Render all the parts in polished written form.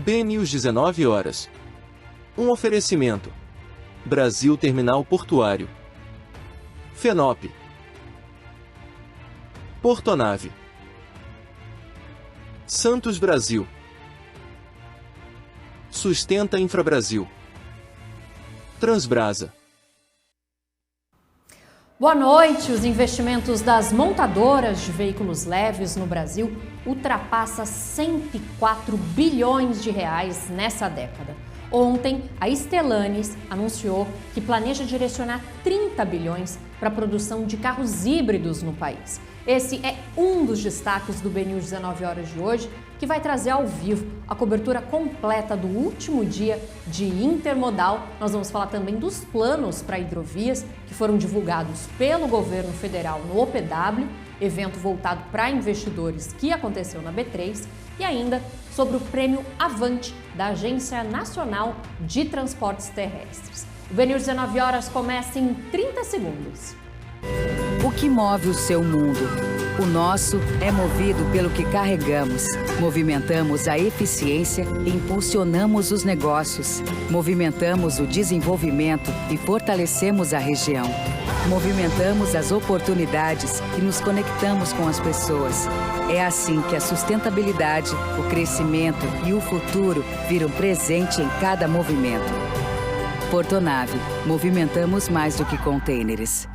BNews 19 horas. Um oferecimento. Brasil Terminal Portuário. Fenop. Portonave. Santos Brasil. Sustenta Infrabrasil. Transbrasa. Boa noite. Os investimentos das montadoras de veículos leves no Brasil ultrapassa 104 bilhões de reais nessa década. Ontem, a Stellantis anunciou que planeja direcionar 30 bilhões para a produção de carros híbridos no país. Esse é um dos destaques do BNews 19 horas de hoje, que vai trazer ao vivo a cobertura completa do último dia de Intermodal. Nós vamos falar também dos planos para hidrovias que foram divulgados pelo governo federal no OPW, evento voltado para investidores que aconteceu na B3, e ainda sobre o prêmio Avante da Agência Nacional de Transportes Terrestres. O BNews 19 horas começa em 30 segundos. O que move o seu mundo? O nosso é movido pelo que carregamos. Movimentamos a eficiência e impulsionamos os negócios. Movimentamos o desenvolvimento e fortalecemos a região. Movimentamos as oportunidades e nos conectamos com as pessoas. É assim que a sustentabilidade, o crescimento e o futuro viram presente em cada movimento. Portonave, movimentamos mais do que contêineres.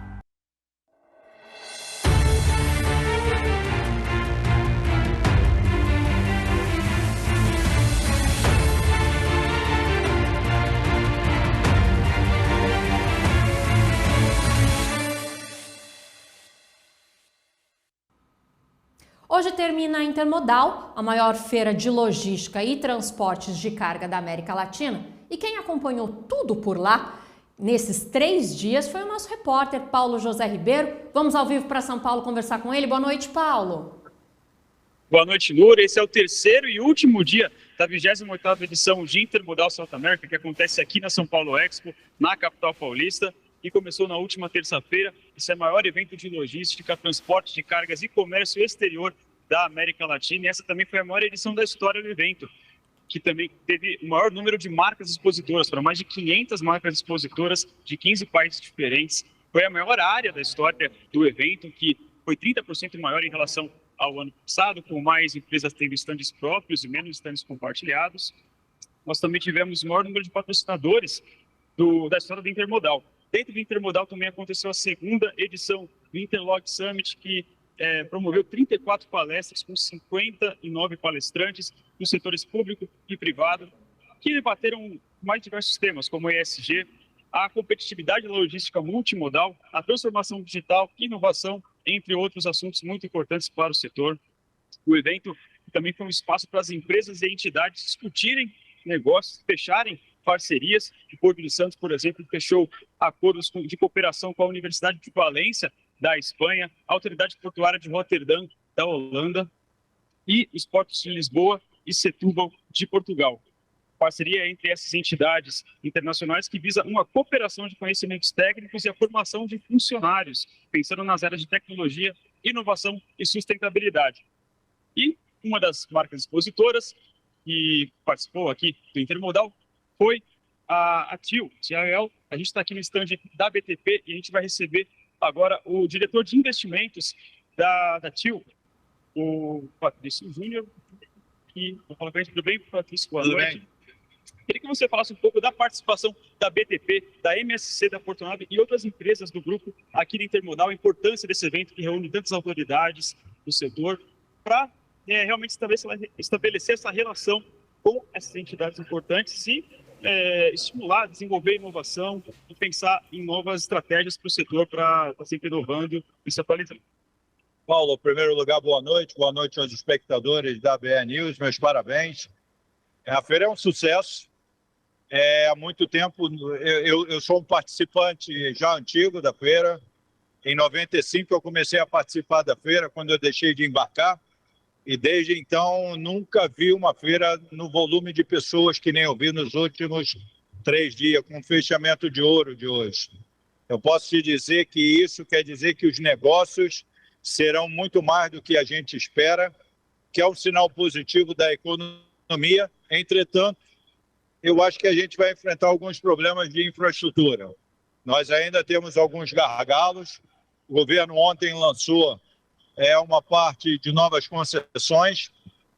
Hoje termina a Intermodal, a maior feira de logística e transportes de carga da América Latina. E quem acompanhou tudo por lá nesses 3 dias foi o nosso repórter Paulo José Ribeiro. Vamos ao vivo para São Paulo conversar com ele. Boa noite, Paulo. Boa noite, Núria. Esse é o terceiro e último dia da 28ª edição de Intermodal South America, que acontece aqui na São Paulo Expo, na capital paulista, e começou na última terça-feira. Esse é o maior evento de logística, transporte de cargas e comércio exterior da América Latina. E essa também foi a maior edição da história do evento, que também teve o maior número de marcas expositoras, foram mais de 500 marcas expositoras de 15 países diferentes. Foi a maior área da história do evento, que foi 30% maior em relação ao ano passado, com mais empresas tendo estandes próprios e menos estandes compartilhados. Nós também tivemos o maior número de patrocinadores da história do Intermodal. Dentro do Intermodal também aconteceu a segunda edição do Interlog Summit, que promoveu 34 palestras com 59 palestrantes nos setores público e privado, que debateram mais diversos temas, como ESG, a competitividade da logística multimodal, a transformação digital, inovação, entre outros assuntos muito importantes para o setor. O evento também foi um espaço para as empresas e entidades discutirem negócios, fecharem parcerias. O Porto de Santos, por exemplo, fechou acordos de cooperação com a Universidade de Valência, da Espanha, a Autoridade Portuária de Roterdã, da Holanda, e os portos de Lisboa e Setúbal, de Portugal. Parceria entre essas entidades internacionais que visa uma cooperação de conhecimentos técnicos e a formação de funcionários, pensando nas áreas de tecnologia, inovação e sustentabilidade. E uma das marcas expositoras que participou aqui do Intermodal foi a TIL. A gente está aqui no stand da BTP e a gente vai receber agora o diretor de investimentos da TIL, o Patrício Júnior. E vou falar com a gente. Tudo bem, Patrício? Boa noite. Tudo bem. Queria que você falasse um pouco da participação da BTP, da MSC, da Portonave e outras empresas do grupo aqui no Intermodal, a importância desse evento que reúne tantas autoridades do setor para realmente estabelecer essa relação com essas entidades importantes e estimular, desenvolver inovação e pensar em novas estratégias para o setor para estar sempre inovando e se atualizando. Paulo, em primeiro lugar, boa noite aos espectadores da BE News, meus parabéns. A feira é um sucesso. Há muito tempo, eu sou um participante já antigo da feira. Em 95 eu comecei a participar da feira, quando eu deixei de embarcar. E desde então nunca vi uma feira no volume de pessoas que nem eu vi nos últimos 3 dias, com o fechamento de ouro de hoje. Eu posso te dizer que isso quer dizer que os negócios serão muito mais do que a gente espera, que é um sinal positivo da economia Entretanto, eu acho que a gente vai enfrentar alguns problemas de infraestrutura. Nós ainda temos alguns gargalos. O governo ontem lançou uma parte de novas concessões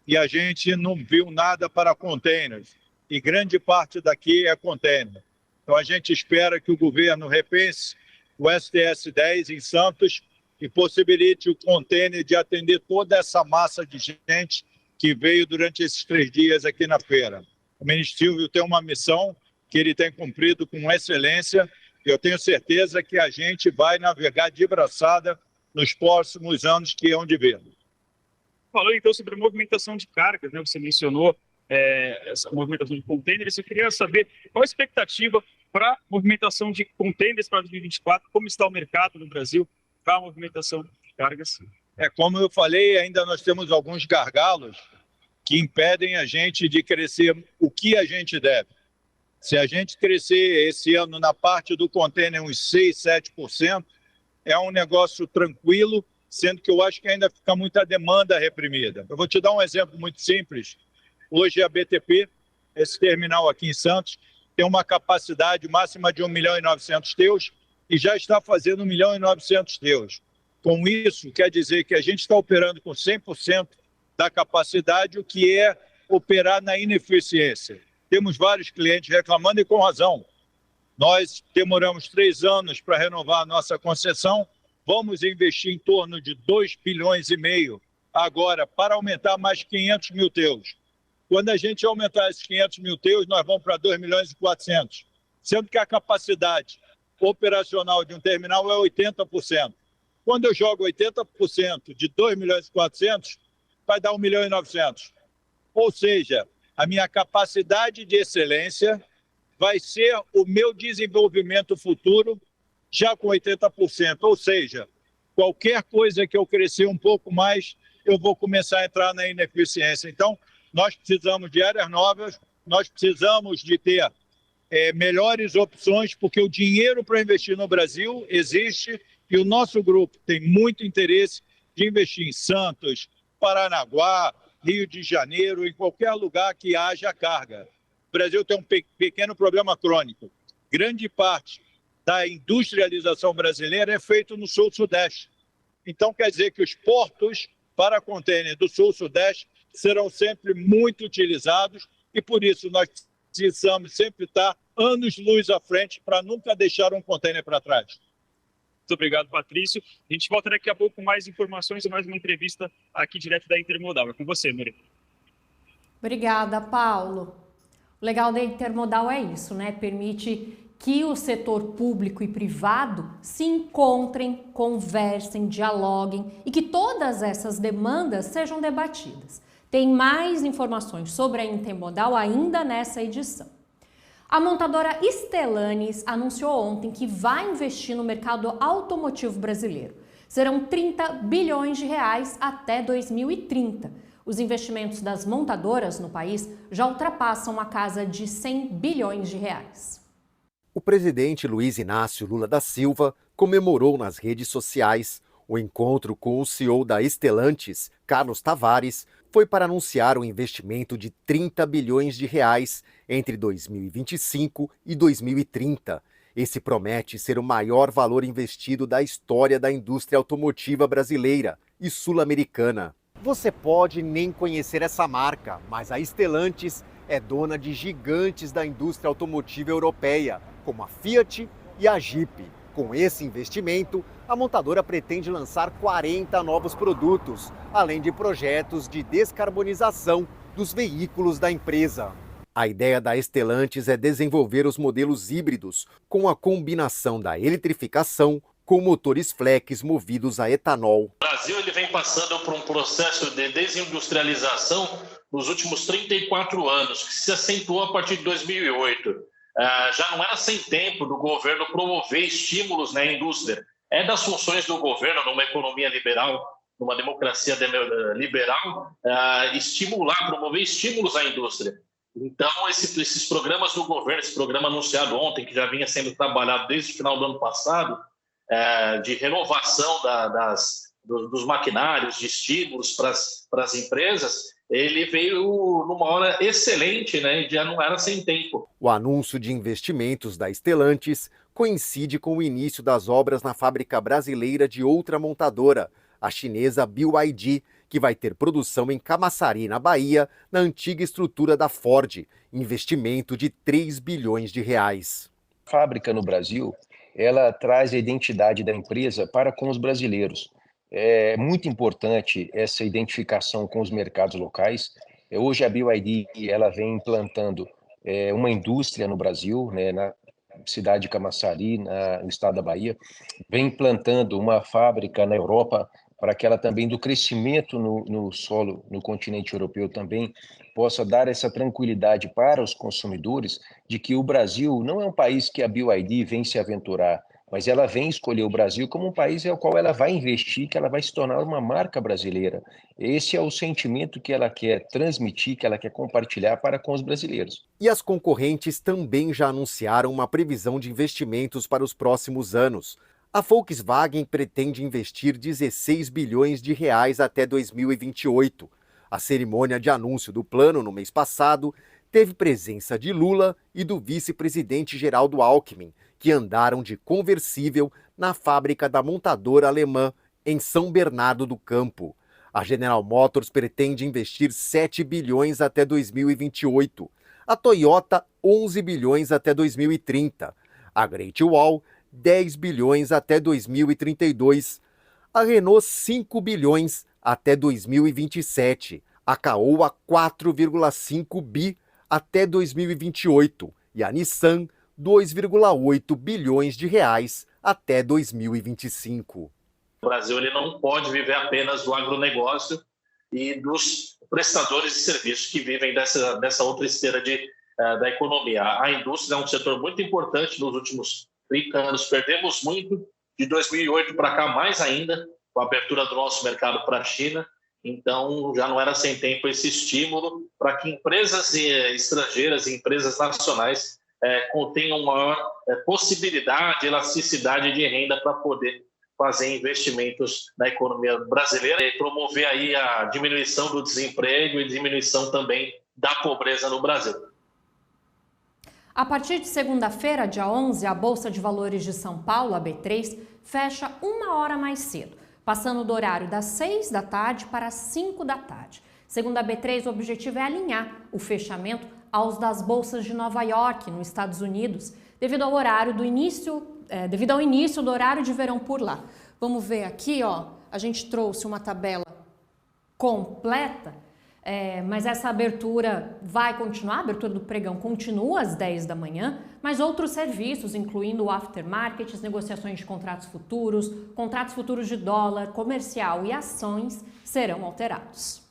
e a gente não viu nada para containers. E grande parte daqui é container. Então a gente espera que o governo repense o STS-10 em Santos e possibilite o container de atender toda essa massa de gente que veio durante esses 3 dias aqui na feira. O ministro Silvio tem uma missão que ele tem cumprido com excelência. Eu tenho certeza que a gente vai navegar de braçada nos próximos anos que é onde ver. Falando então sobre a movimentação de cargas, né? Você mencionou essa movimentação de contêineres. Eu queria saber qual a expectativa para a movimentação de contêineres para 2024, como está o mercado no Brasil para a movimentação de cargas? Como eu falei, ainda nós temos alguns gargalos que impedem a gente de crescer o que a gente deve. Se a gente crescer esse ano na parte do contêiner uns 6, 7%, é um negócio tranquilo, sendo que eu acho que ainda fica muita demanda reprimida. Eu vou te dar um exemplo muito simples. Hoje a BTP, esse terminal aqui em Santos, tem uma capacidade máxima de 1.900.000 TEUs e já está fazendo 1.900.000 TEUs. Com isso, quer dizer que a gente está operando com 100% da capacidade, o que é operar na ineficiência. Temos vários clientes reclamando e com razão. Nós demoramos 3 anos para renovar a nossa concessão, vamos investir em torno de 2,5 bilhões agora para aumentar mais 500.000 TEUs. Quando a gente aumentar esses 500.000 TEUs, nós vamos para 2.400.000, sendo que a capacidade operacional de um terminal é 80%. Quando eu jogo 80% de 2.400.000, vai dar 1.900.000. Ou seja, a minha capacidade de excelência vai ser o meu desenvolvimento futuro já com 80%. Ou seja, qualquer coisa que eu crescer um pouco mais, eu vou começar a entrar na ineficiência. Então, nós precisamos de áreas novas, nós precisamos de ter melhores opções, porque o dinheiro para investir no Brasil existe e o nosso grupo tem muito interesse de investir em Santos, Paranaguá, Rio de Janeiro, em qualquer lugar que haja carga. O Brasil tem um pequeno problema crônico. Grande parte da industrialização brasileira é feito no sul-sudeste. Então, quer dizer que os portos para contêiner do sul-sudeste serão sempre muito utilizados e, por isso, nós precisamos sempre estar anos-luz à frente para nunca deixar um contêiner para trás. Muito obrigado, Patrício. A gente volta daqui a pouco com mais informações e mais uma entrevista aqui direto da Intermodal. É com você, Maria. Obrigada, Paulo. O legal da Intermodal é isso, né? Permite que o setor público e privado se encontrem, conversem, dialoguem e que todas essas demandas sejam debatidas. Tem mais informações sobre a Intermodal ainda nessa edição. A montadora Stellantis anunciou ontem que vai investir no mercado automotivo brasileiro. Serão 30 bilhões de reais até 2030. Os investimentos das montadoras no país já ultrapassam a casa de 100 bilhões de reais. O presidente Luiz Inácio Lula da Silva comemorou nas redes sociais. O encontro com o CEO da Stellantis, Carlos Tavares, foi para anunciar um investimento de 30 bilhões de reais entre 2025 e 2030. Esse promete ser o maior valor investido da história da indústria automotiva brasileira e sul-americana. Você pode nem conhecer essa marca, mas a Stellantis é dona de gigantes da indústria automotiva europeia, como a Fiat e a Jeep. Com esse investimento, a montadora pretende lançar 40 novos produtos, além de projetos de descarbonização dos veículos da empresa. A ideia da Stellantis é desenvolver os modelos híbridos, com a combinação da eletrificação com motores flex movidos a etanol. O Brasil ele vem passando por um processo de desindustrialização nos últimos 34 anos, que se acentuou a partir de 2008. Já não era sem tempo do governo promover estímulos na indústria. É das funções do governo, numa economia liberal, numa democracia liberal, estimular, promover estímulos à indústria. Então, esses programas do governo, esse programa anunciado ontem, que já vinha sendo trabalhado desde o final do ano passado, de renovação dos maquinários, de estímulos para as empresas, ele veio numa hora excelente, né? Já não era sem tempo. O anúncio de investimentos da Stellantis coincide com o início das obras na fábrica brasileira de outra montadora, a chinesa BYD, que vai ter produção em Camaçari, na Bahia, na antiga estrutura da Ford, investimento de 3 bilhões de reais. A fábrica no Brasil, ela traz a identidade da empresa para com os brasileiros. É muito importante essa identificação com os mercados locais. Hoje a BYD ela vem implantando uma indústria no Brasil, né, na cidade de Camaçari, no estado da Bahia, vem implantando uma fábrica na Europa para que ela também, do crescimento no solo, no continente europeu também, possa dar essa tranquilidade para os consumidores de que o Brasil não é um país que a BYD vem se aventurar, mas ela vem escolher o Brasil como um país ao qual ela vai investir, que ela vai se tornar uma marca brasileira. Esse é o sentimento que ela quer transmitir, que ela quer compartilhar para com os brasileiros. E as concorrentes também já anunciaram uma previsão de investimentos para os próximos anos. A Volkswagen pretende investir 16 bilhões de reais até 2028. A cerimônia de anúncio do plano no mês passado teve presença de Lula e do vice-presidente Geraldo Alckmin, que andaram de conversível na fábrica da montadora alemã em São Bernardo do Campo. A General Motors pretende investir 7 bilhões até 2028. A Toyota, 11 bilhões até 2030. A Great Wall, 10 bilhões até 2032. A Renault, 5 bilhões até 2027. A Caoa, 4,5 bi até 2028. E a Nissan, 2,8 bilhões de reais até 2025. O Brasil ele não pode viver apenas do agronegócio e dos prestadores de serviços que vivem dessa outra esteira da economia. A indústria é um setor muito importante nos últimos 30 anos. Perdemos muito, de 2008 para cá mais ainda, com a abertura do nosso mercado para a China. Então, já não era sem tempo esse estímulo para que empresas estrangeiras e empresas nacionais tenham maior possibilidade, elasticidade de renda para poder fazer investimentos na economia brasileira e promover aí a diminuição do desemprego e diminuição também da pobreza no Brasil. A partir de segunda-feira, dia 11, a Bolsa de Valores de São Paulo, a B3, fecha 1 hora mais cedo, passando do horário das 6 da tarde para as 5 da tarde. Segundo a B3, o objetivo é alinhar o fechamento aos das bolsas de Nova York, nos Estados Unidos, devido ao início do horário de verão por lá. Vamos ver aqui, ó, a gente trouxe uma tabela completa, mas essa abertura vai continuar, a abertura do pregão continua às 10 da manhã, mas outros serviços, incluindo o aftermarket, as negociações de contratos futuros de dólar, comercial e ações, serão alterados.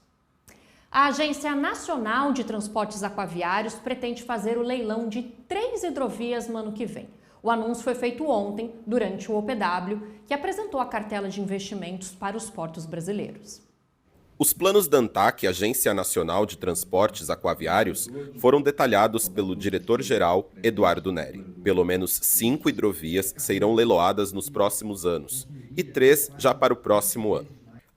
A Agência Nacional de Transportes Aquaviários pretende fazer o leilão de 3 hidrovias no ano que vem. O anúncio foi feito ontem, durante o OPW, que apresentou a cartela de investimentos para os portos brasileiros. Os planos da ANTAQ, Agência Nacional de Transportes Aquaviários, foram detalhados pelo diretor-geral Eduardo Neri. Pelo menos 5 hidrovias serão leiloadas nos próximos anos, e 3 já para o próximo ano.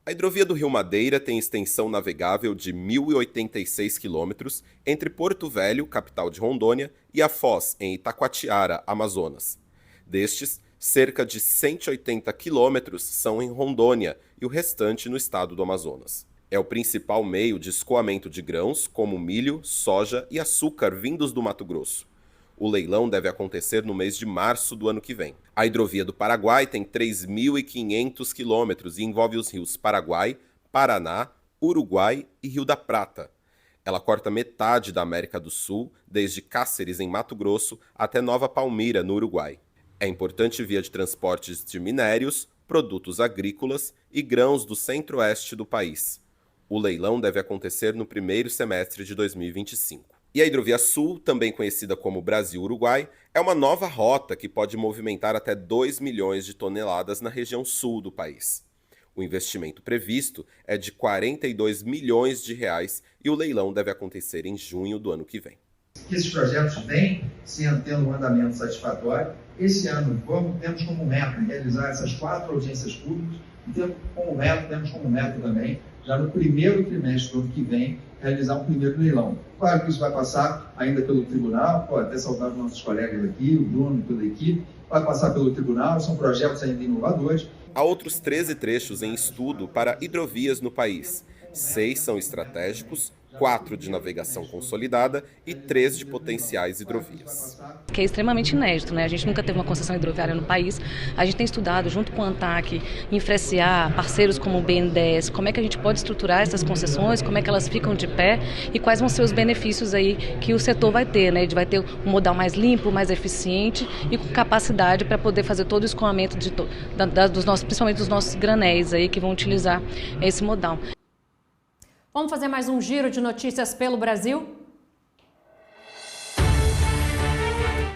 A hidrovia do Rio Madeira tem extensão navegável de 1.086 quilômetros entre Porto Velho, capital de Rondônia, e a Foz, em Itacoatiara, Amazonas. Destes, cerca de 180 quilômetros são em Rondônia e o restante no estado do Amazonas. É o principal meio de escoamento de grãos, como milho, soja e açúcar vindos do Mato Grosso. O leilão deve acontecer no mês de março do ano que vem. A hidrovia do Paraguai tem 3.500 quilômetros e envolve os rios Paraguai, Paraná, Uruguai e Rio da Prata. Ela corta metade da América do Sul, desde Cáceres, em Mato Grosso, até Nova Palmira, no Uruguai. É importante via de transportes de minérios, produtos agrícolas e grãos do centro-oeste do país. O leilão deve acontecer no primeiro semestre de 2025. E a Hidrovia Sul, também conhecida como Brasil-Uruguai, é uma nova rota que pode movimentar até 2 milhões de toneladas na região sul do país. O investimento previsto é de 42 milhões de reais e o leilão deve acontecer em junho do ano que vem. Esses projetos vêm tendo um andamento satisfatório. Esse ano temos como meta realizar essas 4 audiências públicas e temos como meta também já no primeiro trimestre do ano que vem, realizar um primeiro leilão. Claro que isso vai passar ainda pelo tribunal, até saudar os nossos colegas aqui, o Bruno e toda a equipe, vai passar pelo tribunal, são projetos ainda inovadores. Há outros 13 trechos em estudo para hidrovias no país. 6 são estratégicos, 4 de navegação consolidada e 3 de potenciais hidrovias. Que é extremamente inédito, né? A gente nunca teve uma concessão hidroviária no país. A gente tem estudado junto com a ANTAQ, Infracia, parceiros como o BNDES, como é que a gente pode estruturar essas concessões, como é que elas ficam de pé e quais vão ser os benefícios aí que o setor vai ter, né? Ele vai ter um modal mais limpo, mais eficiente e com capacidade para poder fazer todo o escoamento principalmente dos nossos granéis aí que vão utilizar esse modal. Vamos fazer mais um giro de notícias pelo Brasil?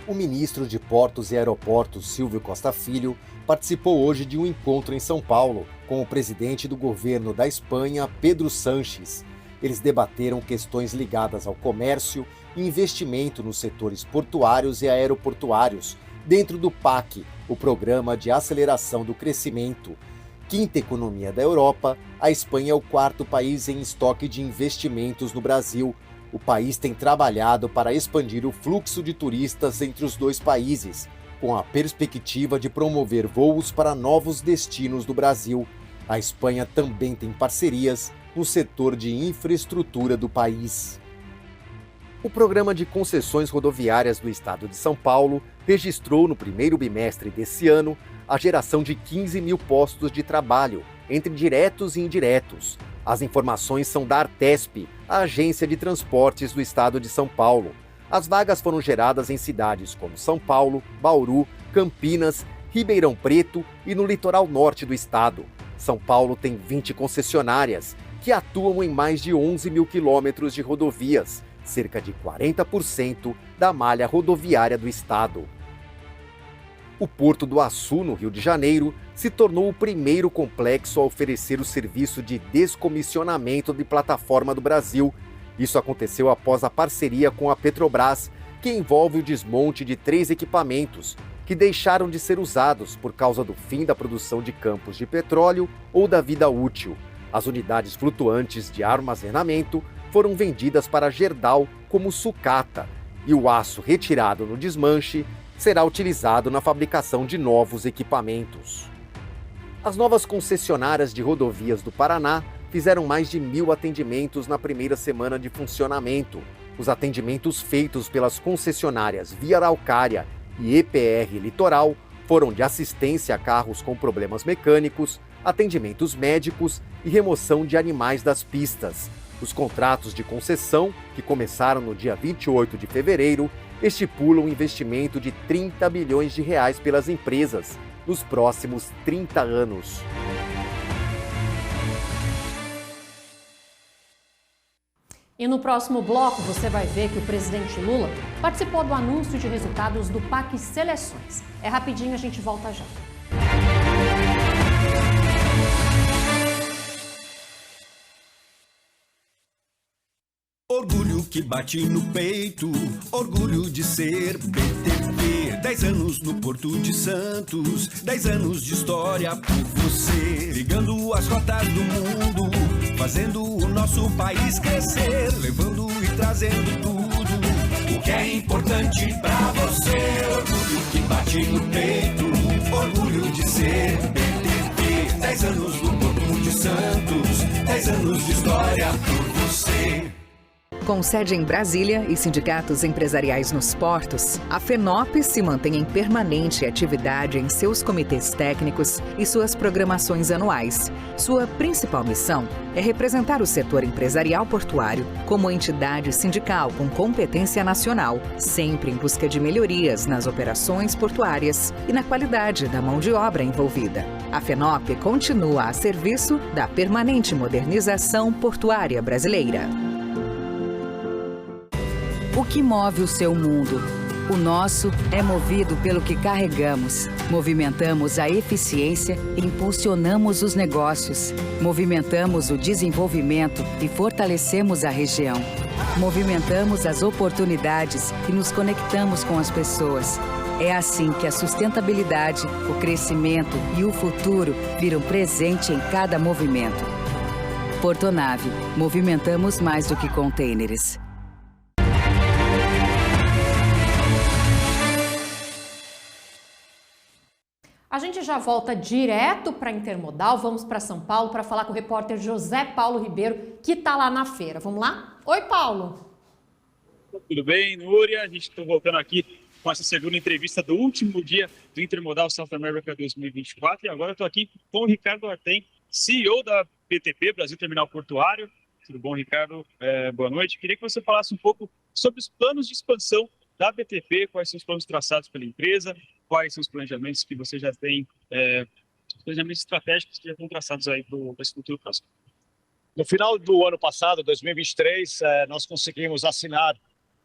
O ministro de Portos e Aeroportos, Silvio Costa Filho, participou hoje de um encontro em São Paulo com o presidente do governo da Espanha, Pedro Sánchez. Eles debateram questões ligadas ao comércio e investimento nos setores portuários e aeroportuários, dentro do PAC, o Programa de Aceleração do Crescimento. Quinta economia da Europa, a Espanha é o 4º país em estoque de investimentos no Brasil. O país tem trabalhado para expandir o fluxo de turistas entre os dois países, com a perspectiva de promover voos para novos destinos do Brasil. A Espanha também tem parcerias no setor de infraestrutura do país. O Programa de Concessões Rodoviárias do Estado de São Paulo registrou no primeiro bimestre desse ano a geração de 15 mil postos de trabalho, entre diretos e indiretos. As informações são da Artesp, a agência de transportes do Estado de São Paulo. As vagas foram geradas em cidades como São Paulo, Bauru, Campinas, Ribeirão Preto e no litoral norte do estado. São Paulo tem 20 concessionárias, que atuam em mais de 11 mil quilômetros de rodovias, cerca de 40% da malha rodoviária do estado. O Porto do Açu, no Rio de Janeiro, se tornou o primeiro complexo a oferecer o serviço de descomissionamento de plataforma do Brasil. Isso aconteceu após a parceria com a Petrobras, que envolve o desmonte de 3 equipamentos que deixaram de ser usados por causa do fim da produção de campos de petróleo ou da vida útil. As unidades flutuantes de armazenamento foram vendidas para Gerdau como sucata, e o aço retirado no desmanche será utilizado na fabricação de novos equipamentos. As novas concessionárias de rodovias do Paraná fizeram mais de 1.000 atendimentos na primeira semana de funcionamento. Os atendimentos feitos pelas concessionárias Via Araucária e EPR Litoral foram de assistência a carros com problemas mecânicos, atendimentos médicos e remoção de animais das pistas. Os contratos de concessão, que começaram no dia 28 de fevereiro, estipulam um investimento de 30 bilhões de reais pelas empresas nos próximos 30 anos. E no próximo bloco você vai ver que o presidente Lula participou do anúncio de resultados do PAC Seleções. É rapidinho, a gente volta já. Orgulho que bate no peito, orgulho de ser PTP. 10 anos no Porto de Santos, 10 anos de história por você. Ligando as rotas do mundo, fazendo o nosso país crescer. Levando e trazendo tudo, o que é importante pra você. Orgulho que bate no peito, orgulho de ser PTP. 10 anos no Porto de Santos, 10 anos de história por você. Com sede em Brasília e sindicatos empresariais nos portos, a FENOP se mantém em permanente atividade em seus comitês técnicos e suas programações anuais. Sua principal missão é representar o setor empresarial portuário como entidade sindical com competência nacional, sempre em busca de melhorias nas operações portuárias e na qualidade da mão de obra envolvida. A FENOP continua a serviço da permanente modernização portuária brasileira. O que move o seu mundo? O nosso é movido pelo que carregamos. Movimentamos a eficiência e impulsionamos os negócios. Movimentamos o desenvolvimento e fortalecemos a região. Movimentamos as oportunidades e nos conectamos com as pessoas. É assim que a sustentabilidade, o crescimento e o futuro viram presente em cada movimento. Portonave, movimentamos mais do que contêineres. A gente já volta direto para Intermodal, vamos para São Paulo para falar com o repórter José Paulo Ribeiro, que está lá na feira. Vamos lá? Oi, Paulo! Tudo bem, Núria? A gente está voltando aqui com essa segunda entrevista do último dia do Intermodal South America 2024 e agora eu estou aqui com o Ricardo Artem, CEO da BTP, Brasil Terminal Portuário. Tudo bom, Ricardo? Boa noite. Queria que você falasse um pouco sobre os planos de expansão da BTP, quais são os planos traçados pela empresa, quais são os planejamentos que você já tem, os planejamentos estratégicos que já estão traçados aí para esse futuro próximo. No final do ano passado, 2023, nós conseguimos assinar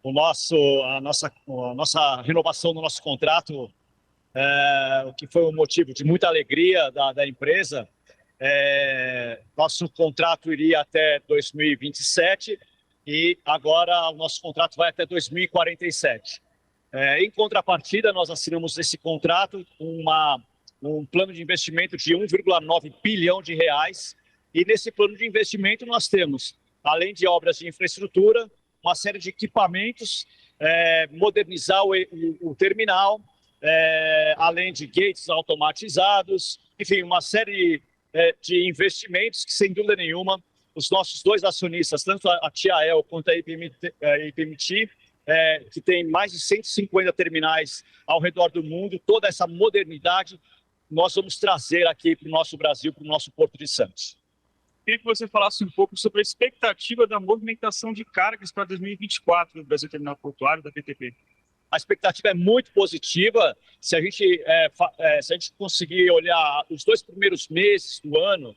a nossa renovação do nosso contrato, o que foi um motivo de muita alegria da empresa. Nosso contrato iria até 2027 e agora o nosso contrato vai até 2047. Em contrapartida, nós assinamos esse contrato um plano de investimento de 1,9 bilhão de reais e nesse plano de investimento nós temos, além de obras de infraestrutura, uma série de equipamentos, modernizar o terminal, além de gates automatizados, enfim, uma série de investimentos que, sem dúvida nenhuma, os nossos dois acionistas, tanto a TIAEL quanto a IPMT, que tem mais de 150 terminais ao redor do mundo, toda essa modernidade nós vamos trazer aqui para o nosso Brasil, para o nosso Porto de Santos. Queria que você falasse um pouco sobre a expectativa da movimentação de cargas para 2024 no Brasil Terminal Portuário da BTP. A expectativa é muito positiva. Se a gente conseguir olhar os 2 primeiros meses do ano,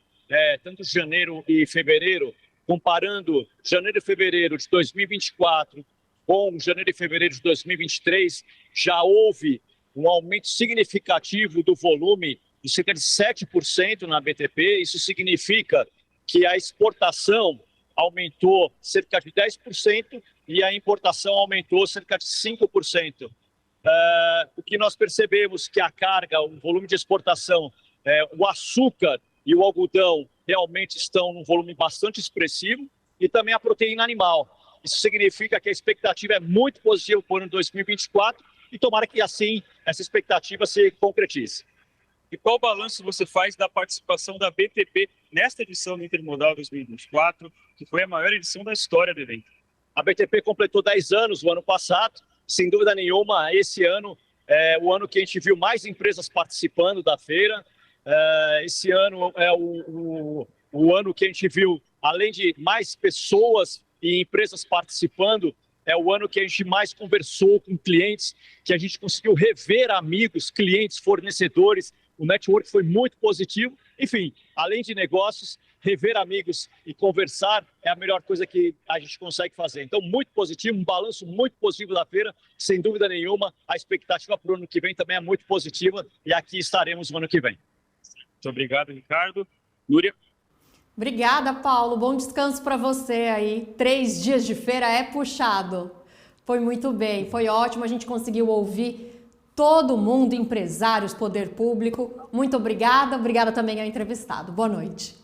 tanto janeiro e fevereiro, comparando janeiro e fevereiro de 2024 com janeiro e fevereiro de 2023, já houve um aumento significativo do volume de cerca de 7% na BTP. Isso significa que a exportação aumentou cerca de 10% e a importação aumentou cerca de 5%. O que nós percebemos que a carga, o volume de exportação, o açúcar e o algodão realmente estão num volume bastante expressivo e também a proteína animal. Isso significa que a expectativa é muito positiva para o ano 2024 e tomara que assim essa expectativa se concretize. E qual balanço você faz da participação da BTP nesta edição do Intermodal 2024, que foi a maior edição da história do evento? A BTP completou 10 anos no ano passado. Sem dúvida nenhuma, esse ano é o ano que a gente viu mais empresas participando da feira. Esse ano é o ano que a gente viu, além de mais pessoas e empresas participando, é o ano que a gente mais conversou com clientes, que a gente conseguiu rever amigos, clientes, fornecedores. O network foi muito positivo. Enfim, além de negócios, rever amigos e conversar é a melhor coisa que a gente consegue fazer. Então, muito positivo, um balanço muito positivo da feira. Sem dúvida nenhuma, a expectativa para o ano que vem também é muito positiva e aqui estaremos no ano que vem. Muito obrigado, Ricardo. Núria? Obrigada, Paulo. Bom descanso para você aí. 3 dias de feira é puxado. Foi muito bem, foi ótimo. A gente conseguiu ouvir todo mundo, empresários, poder público. Muito obrigada. Obrigada também ao entrevistado. Boa noite.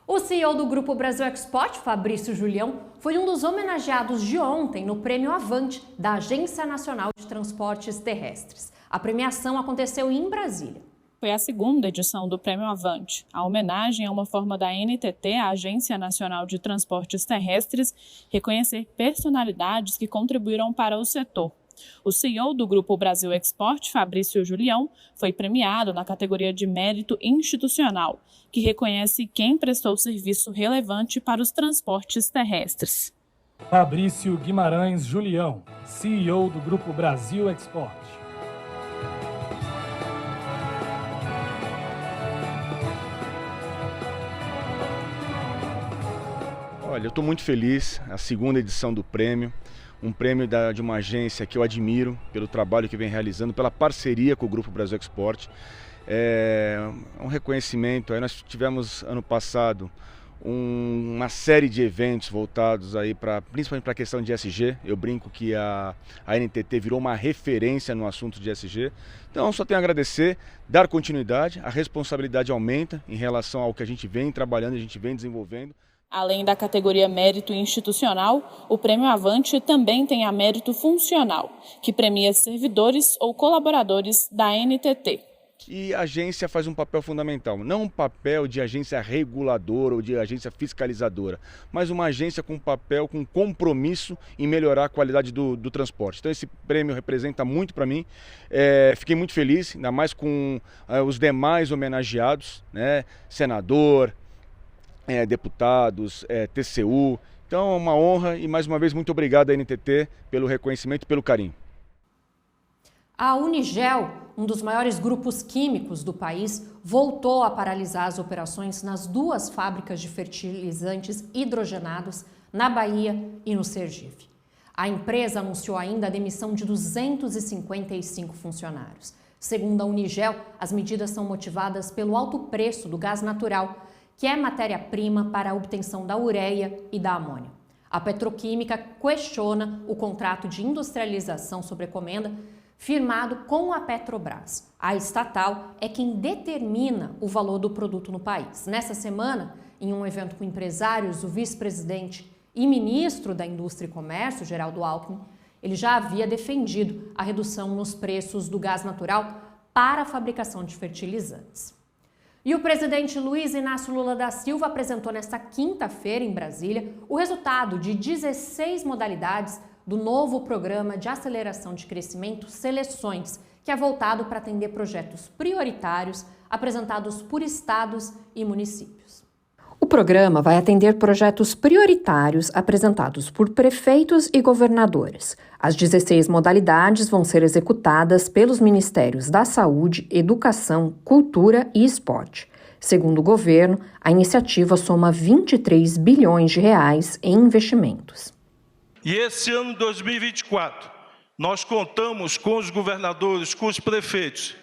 O CEO do Grupo Brasil Export, Fabrício Julião, foi um dos homenageados de ontem no Prêmio Avante da Agência Nacional de Transportes Terrestres. A premiação aconteceu em Brasília. Foi a segunda edição do Prêmio Avante. A homenagem é uma forma da NTT, a Agência Nacional de Transportes Terrestres, reconhecer personalidades que contribuíram para o setor. O CEO do Grupo Brasil Export, Fabrício Julião, foi premiado na categoria de mérito institucional, que reconhece quem prestou serviço relevante para os transportes terrestres. Fabrício Guimarães Julião, CEO do Grupo Brasil Export. Olha, eu estou muito feliz, a segunda edição do prêmio, um prêmio de uma agência que eu admiro pelo trabalho que vem realizando, pela parceria com o Grupo Brasil Export. É um reconhecimento. Aí nós tivemos ano passado uma série de eventos voltados aí principalmente para a questão de ESG. Eu brinco que a NTT virou uma referência no assunto de ESG. Então, só tenho a agradecer, dar continuidade, a responsabilidade aumenta em relação ao que a gente vem trabalhando, a gente vem desenvolvendo. Além da categoria Mérito Institucional, o Prêmio Avante também tem a Mérito Funcional, que premia servidores ou colaboradores da NTT. E a agência faz um papel fundamental, não um papel de agência reguladora ou de agência fiscalizadora, mas uma agência com papel, com compromisso em melhorar a qualidade do transporte. Então esse prêmio representa muito para mim, fiquei muito feliz, ainda mais com os demais homenageados, né? Senador, deputados, TCU. Então é uma honra e mais uma vez muito obrigado à NTT pelo reconhecimento e pelo carinho. A Unigel, um dos maiores grupos químicos do país, voltou a paralisar as operações nas 2 fábricas de fertilizantes hidrogenados na Bahia e no Sergipe. A empresa anunciou ainda a demissão de 255 funcionários. Segundo a Unigel, as medidas são motivadas pelo alto preço do gás natural, que é matéria-prima para a obtenção da ureia e da amônia. A petroquímica questiona o contrato de industrialização sob encomenda firmado com a Petrobras. A estatal é quem determina o valor do produto no país. Nessa semana, em um evento com empresários, o vice-presidente e ministro da Indústria e Comércio, Geraldo Alckmin, ele já havia defendido a redução nos preços do gás natural para a fabricação de fertilizantes. E o presidente Luiz Inácio Lula da Silva apresentou nesta quinta-feira, em Brasília, o resultado de 16 modalidades do novo Programa de Aceleração de Crescimento Seleções, que é voltado para atender projetos prioritários apresentados por estados e municípios. O programa vai atender projetos prioritários apresentados por prefeitos e governadores. As 16 modalidades vão ser executadas pelos Ministérios da Saúde, Educação, Cultura e Esporte. Segundo o governo, a iniciativa soma 23 bilhões de reais em investimentos. E esse ano 2024, nós contamos com os governadores, com os prefeitos,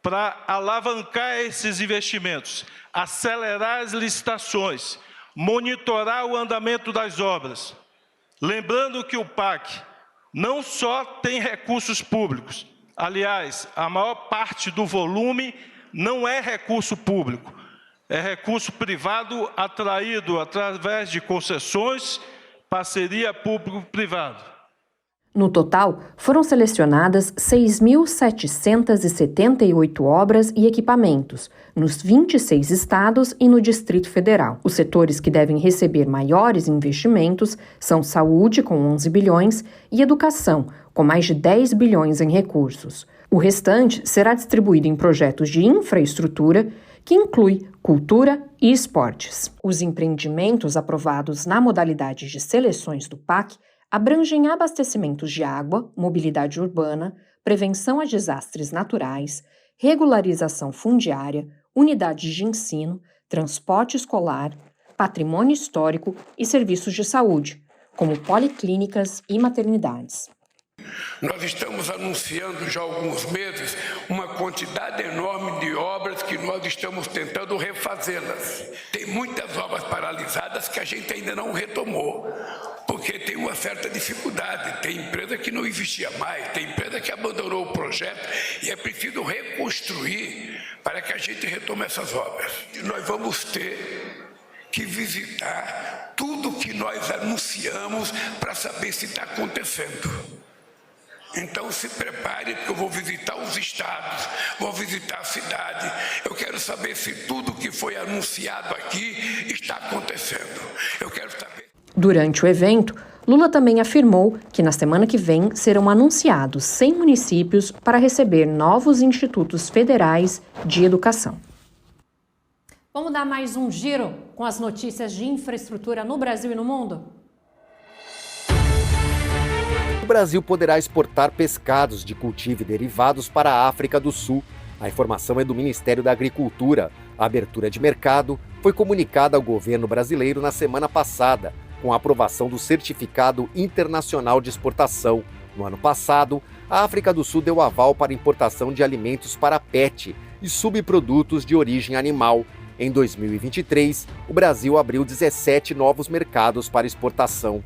para alavancar esses investimentos, acelerar as licitações, monitorar o andamento das obras. Lembrando que o PAC não só tem recursos públicos, aliás, a maior parte do volume não é recurso público, é recurso privado atraído através de concessões, parceria público-privado. No total, foram selecionadas 6.778 obras e equipamentos, nos 26 estados e no Distrito Federal. Os setores que devem receber maiores investimentos são saúde, com 11 bilhões, e educação, com mais de 10 bilhões em recursos. O restante será distribuído em projetos de infraestrutura, que inclui cultura e esportes. Os empreendimentos aprovados na modalidade de seleções do PAC abrangem abastecimentos de água, mobilidade urbana, prevenção a desastres naturais, regularização fundiária, unidades de ensino, transporte escolar, patrimônio histórico e serviços de saúde, como policlínicas e maternidades. Nós estamos anunciando já há alguns meses uma quantidade enorme de obras que nós estamos tentando refazê-las. Tem muitas obras paralisadas que a gente ainda não retomou, porque tem uma certa dificuldade. Tem empresa que não existia mais, tem empresa que abandonou o projeto e é preciso reconstruir para que a gente retome essas obras. E nós vamos ter que visitar tudo que nós anunciamos para saber se está acontecendo. Então se prepare, porque eu vou visitar os estados, vou visitar a cidade. Eu quero saber se tudo que foi anunciado aqui está acontecendo. Eu quero saber. Durante o evento, Lula também afirmou que na semana que vem serão anunciados 100 municípios para receber novos institutos federais de educação. Vamos dar mais um giro com as notícias de infraestrutura no Brasil e no mundo? O Brasil poderá exportar pescados de cultivo e derivados para a África do Sul. A informação é do Ministério da Agricultura. A abertura de mercado foi comunicada ao governo brasileiro na semana passada, com a aprovação do Certificado Internacional de Exportação. No ano passado, a África do Sul deu aval para importação de alimentos para pet e subprodutos de origem animal. Em 2023, o Brasil abriu 17 novos mercados para exportação.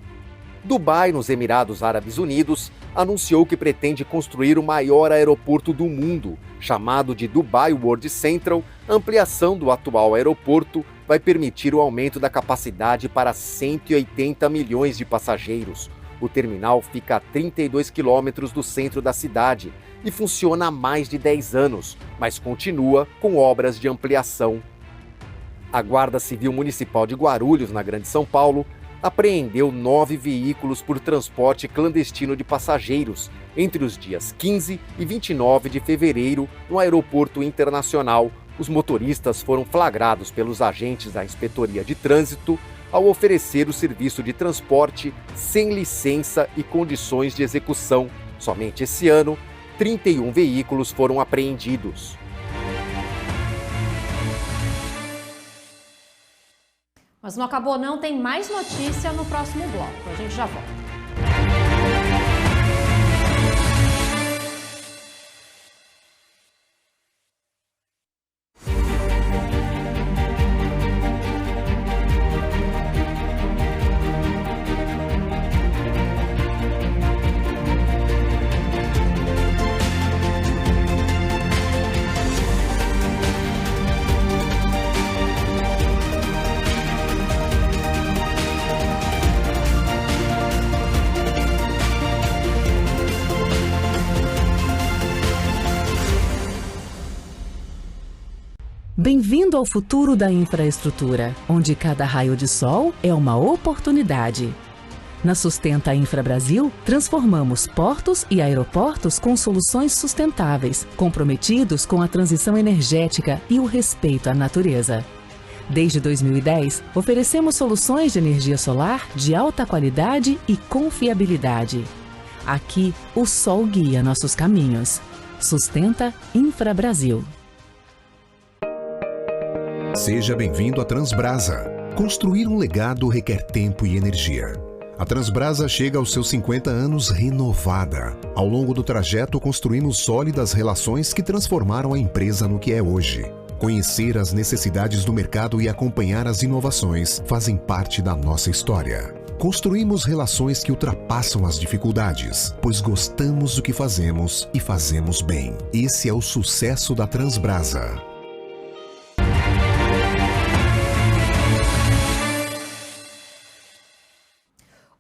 Dubai, nos Emirados Árabes Unidos, anunciou que pretende construir o maior aeroporto do mundo, chamado de Dubai World Central. A ampliação do atual aeroporto vai permitir o aumento da capacidade para 180 milhões de passageiros. O terminal fica a 32 quilômetros do centro da cidade e funciona há mais de 10 anos, mas continua com obras de ampliação. A Guarda Civil Municipal de Guarulhos, na Grande São Paulo, apreendeu 9 veículos por transporte clandestino de passageiros entre os dias 15 e 29 de fevereiro no Aeroporto Internacional. Os motoristas foram flagrados pelos agentes da Inspetoria de Trânsito ao oferecer o serviço de transporte sem licença e condições de execução. Somente esse ano, 31 veículos foram apreendidos. Mas não acabou não, tem mais notícia no próximo bloco. A gente já volta. Bem-vindo ao futuro da infraestrutura, onde cada raio de sol é uma oportunidade. Na Sustenta Infra Brasil, transformamos portos e aeroportos com soluções sustentáveis, comprometidos com a transição energética e o respeito à natureza. Desde 2010, oferecemos soluções de energia solar de alta qualidade e confiabilidade. Aqui, o sol guia nossos caminhos. Sustenta Infra Brasil. Seja bem-vindo à Transbrasa. Construir um legado requer tempo e energia. A Transbrasa chega aos seus 50 anos renovada. Ao longo do trajeto, construímos sólidas relações que transformaram a empresa no que é hoje. Conhecer as necessidades do mercado e acompanhar as inovações fazem parte da nossa história. Construímos relações que ultrapassam as dificuldades, pois gostamos do que fazemos e fazemos bem. Esse é o sucesso da Transbrasa.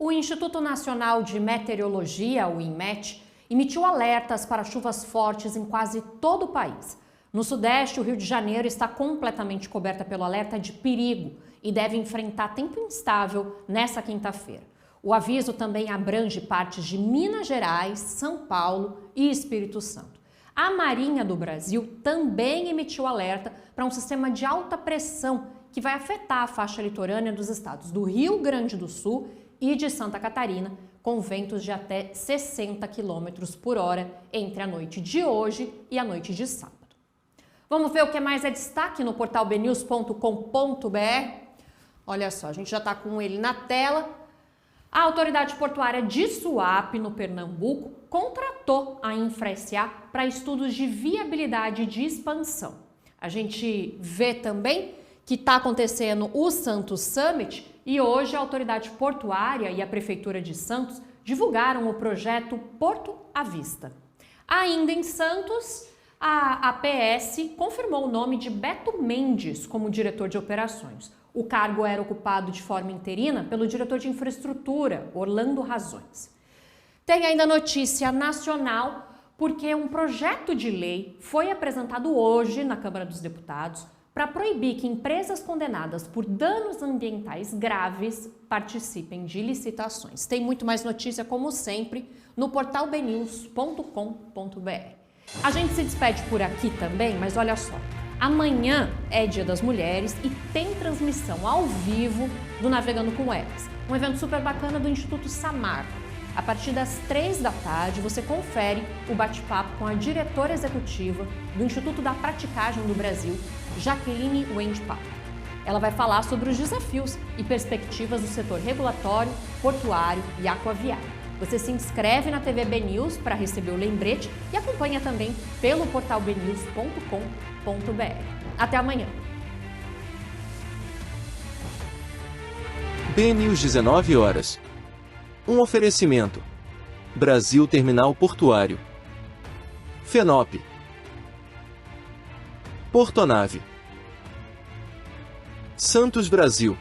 O Instituto Nacional de Meteorologia, o INMET, emitiu alertas para chuvas fortes em quase todo o país. No Sudeste, o Rio de Janeiro está completamente coberta pelo alerta de perigo e deve enfrentar tempo instável nesta quinta-feira. O aviso também abrange partes de Minas Gerais, São Paulo e Espírito Santo. A Marinha do Brasil também emitiu alerta para um sistema de alta pressão que vai afetar a faixa litorânea dos estados do Rio Grande do Sul e de Santa Catarina, com ventos de até 60 km por hora entre a noite de hoje e a noite de sábado. Vamos ver o que mais é destaque no portal bnews.com.br? Olha só, a gente já está com ele na tela. A autoridade portuária de Suape, no Pernambuco, contratou a InfraSA para estudos de viabilidade de expansão. A gente vê também que está acontecendo o Santos Summit e hoje a autoridade portuária e a Prefeitura de Santos divulgaram o projeto Porto à Vista. Ainda em Santos, a APS confirmou o nome de Beto Mendes como diretor de operações. O cargo era ocupado de forma interina pelo diretor de infraestrutura, Orlando Razões. Tem ainda notícia nacional, porque um projeto de lei foi apresentado hoje na Câmara dos Deputados para proibir que empresas condenadas por danos ambientais graves participem de licitações. Tem muito mais notícia, como sempre, no portal bnews.com.br. A gente se despede por aqui também, mas olha só, amanhã é Dia das Mulheres e tem transmissão ao vivo do Navegando com Elas, um evento super bacana do Instituto Samarco. A partir das 3 da tarde, você confere o bate-papo com a diretora executiva do Instituto da Praticagem do Brasil, Jaqueline Wendpapp. Ela vai falar sobre os desafios e perspectivas do setor regulatório, portuário e aquaviário. Você se inscreve na TV BNews para receber o lembrete e acompanha também pelo portal bnews.com.br. Até amanhã! BNews 19 horas. Um oferecimento. Brasil Terminal Portuário. Fenop. Portonave. Santos Brasil.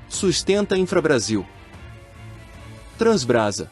Sustenta Infrabrasil. Transbrasa.